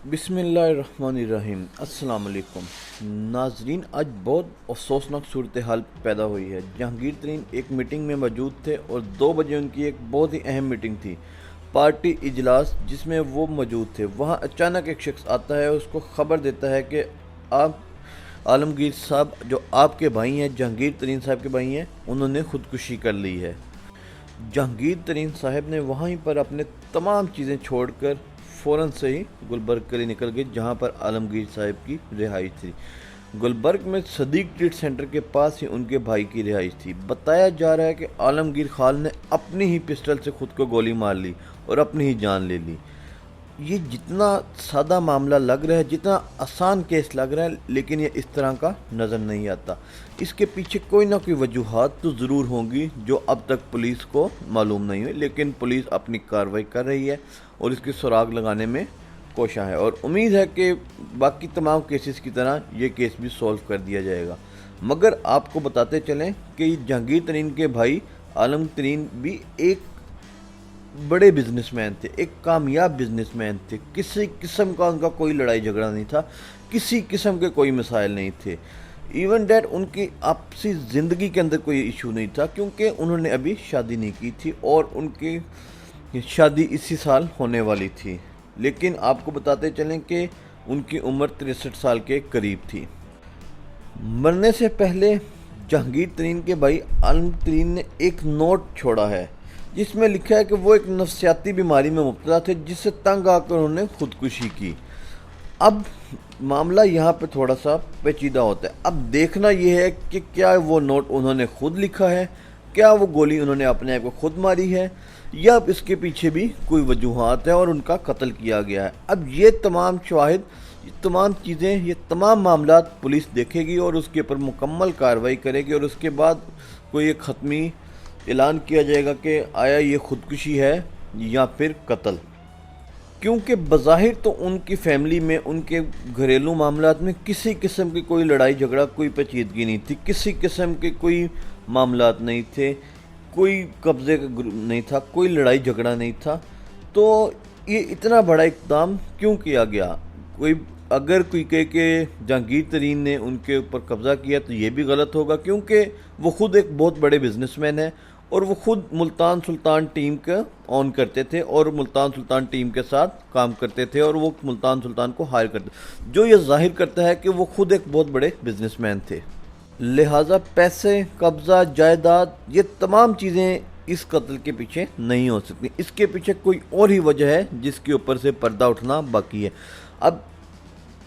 बिस्मिल्लाहिर्रहमानिर्रहीम। अस्सलाम वालेकुम नाजरीन, आज बहुत अफसोसनाक सूरत हाल पैदा हुई है। जहांगीर तरीन एक मीटिंग में मौजूद थे और 2 बजे उनकी एक बहुत ही अहम मीटिंग थी, पार्टी इजलास जिसमें वो मौजूद थे। वहाँ अचानक एक शख्स आता है, उसको ख़बर देता है कि आप आलमगीर साहब जो आपके भाई हैं, जहांगीर तरीन साहब के भाई हैं, उन्होंने ख़ुदकुशी कर ली है। जहांगीर तरीन साहब ने वहीं पर अपने तमाम चीज़ें छोड़कर फ़ौरन से ही गुलबर्ग के लिए निकल गए, जहां पर आलमगीर साहब की रिहाइश थी। गुलबर्ग में सदीक ट्रीट सेंटर के पास ही उनके भाई की रिहाइश थी। बताया जा रहा है कि आलमगीर खान ने अपनी ही पिस्टल से खुद को गोली मार ली और अपनी ही जान ले ली। ये जितना सादा मामला लग रहा है, जितना आसान केस लग रहा है, लेकिन ये इस तरह का नज़र नहीं आता। इसके पीछे कोई ना कोई वजूहात तो ज़रूर होंगी जो अब तक पुलिस को मालूम नहीं हुई, लेकिन पुलिस अपनी कार्रवाई कर रही है और इसकी सुराग लगाने में कोशिश है और उम्मीद है कि बाकी तमाम केसेस की तरह ये केस भी सॉल्व कर दिया जाएगा। मगर आपको बताते चलें कि जहांगीर तरीन के भाई आलम तरीन भी एक बड़े बिजनेसमैन थे, एक कामयाब बिजनेसमैन थे। किसी किस्म का उनका कोई लड़ाई झगड़ा नहीं था, किसी किस्म के कोई मसाइल नहीं थे। इवन डैट उनकी आपसी ज़िंदगी के अंदर कोई इशू नहीं था, क्योंकि उन्होंने अभी शादी नहीं की थी और उनकी शादी इसी साल होने वाली थी। लेकिन आपको बताते चलें कि उनकी उम्र 63 साल के करीब थी। मरने से पहले जहांगीर तरीन के भाई आलम तरीन ने एक नोट छोड़ा है जिसमें लिखा है कि वो एक नफसियाती बीमारी में मुब्तला थे, जिससे तंग आकर उन्होंने खुदकुशी की। अब मामला यहाँ पे थोड़ा सा पेचीदा होता है। अब देखना यह है कि क्या वो नोट उन्होंने खुद लिखा है, क्या वो गोली उन्होंने अपने आप को खुद मारी है, या इसके पीछे भी कोई वजूहात है और उनका कत्ल किया गया है। अब ये तमाम शवाहिद, ये तमाम चीज़ें, ये तमाम मामला पुलिस देखेगी और उसके ऊपर मुकम्मल कार्रवाई करेगी और उसके बाद कोई एक ख़त्मी ऐलान किया जाएगा कि आया ये खुदकुशी है या फिर कत्ल। क्योंकि बज़ाहिर तो उनकी फैमिली में, उनके घरेलू मामलात में किसी किस्म की कोई लड़ाई झगड़ा, कोई पेचीदगी नहीं थी, किसी किस्म के कोई मामलात नहीं थे, कोई कब्ज़े का नहीं था, कोई लड़ाई झगड़ा नहीं था। तो ये इतना बड़ा इक़दाम क्यों किया गया? अगर कोई कहे कि जहांगीर तरीन ने उनके ऊपर कब्ज़ा किया तो ये भी गलत होगा, क्योंकि वो ख़ुद एक बहुत बड़े बिजनेसमैन हैं और वो ख़ुद मुल्तान सुल्तान टीम का ऑन करते थे और मुल्तान सुल्तान टीम के साथ काम करते थे और वो मुल्तान सुल्तान को हायर करते, जो ये जाहिर करता है कि वो ख़ुद एक बहुत बड़े बिजनेसमैन थे। लिहाजा पैसे, कब्ज़ा, जायदाद, ये तमाम चीज़ें इस कत्ल के पीछे नहीं हो सकती। इसके पीछे कोई और ही वजह है जिसके ऊपर से पर्दा उठना बाकी है। अब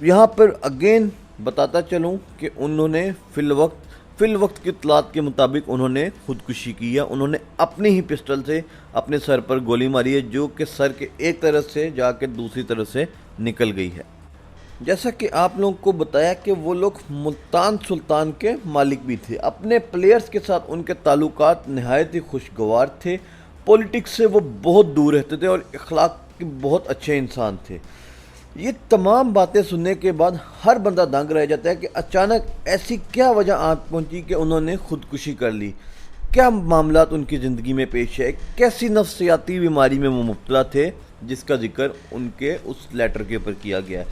यहाँ पर अगेन बताता चलूँ कि उन्होंने फिल वक्त की इत्तलात के मुताबिक उन्होंने खुदकुशी की है। उन्होंने अपनी ही पिस्टल से अपने सर पर गोली मारी है, जो कि सर के एक तरफ से जाकर दूसरी तरफ से निकल गई है। जैसा कि आप लोगों को बताया कि वो लोग मुल्तान सुल्तान के मालिक भी थे। अपने प्लेयर्स के साथ उनके ताल्लुकात नहायत ही खुशगवार थे। पॉलिटिक्स से वो बहुत दूर रहते थे और अखलाक के बहुत अच्छे इंसान थे। ये तमाम बातें सुनने के बाद हर बंदा दंग रह जाता है कि अचानक ऐसी क्या वजह आ पहुंची कि उन्होंने खुदकुशी कर ली। क्या मामलात उनकी ज़िंदगी में पेश है, कैसी नफ्सियाती बीमारी में वो मुब्तला थे जिसका जिक्र उनके उस लेटर के ऊपर किया गया है।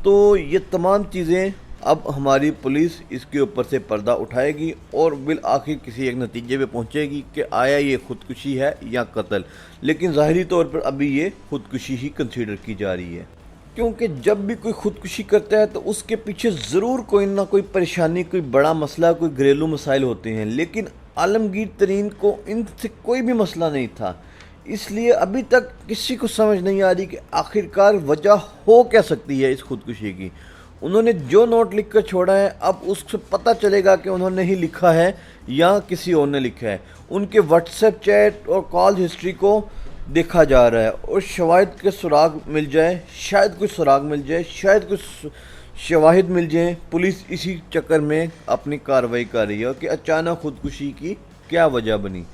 तो ये तमाम चीज़ें अब हमारी पुलिस इसके ऊपर से पर्दा उठाएगी और बिल आखिर किसी एक नतीजे पे पहुंचेगी कि आया ये खुदकुशी है या कत्ल। लेकिन ज़ाहिरी तौर पर अभी ये खुदकुशी ही कंसीडर की जा रही है, क्योंकि जब भी कोई खुदकुशी करता है तो उसके पीछे ज़रूर कोई ना कोई परेशानी, कोई बड़ा मसला, कोई घरेलू मसाइल होते हैं। लेकिन आलमगीर तरीन को इनसे कोई भी मसला नहीं था, इसलिए अभी तक किसी को समझ नहीं आ रही कि आखिरकार वजह हो क्या सकती है इस खुदकुशी की। उन्होंने जो नोट लिख कर छोड़ा है, अब उससे पता चलेगा कि उन्होंने ही लिखा है या किसी और ने लिखा है। उनके व्हाट्सएप चैट और कॉल हिस्ट्री को देखा जा रहा है और शवाहिद के सुराग मिल जाए, शायद कुछ सुराग मिल जाए, शायद कुछ शवाहिद मिल जाए। पुलिस इसी चक्कर में अपनी कार्रवाई कर रही है कि अचानक खुदकुशी की क्या वजह बनी।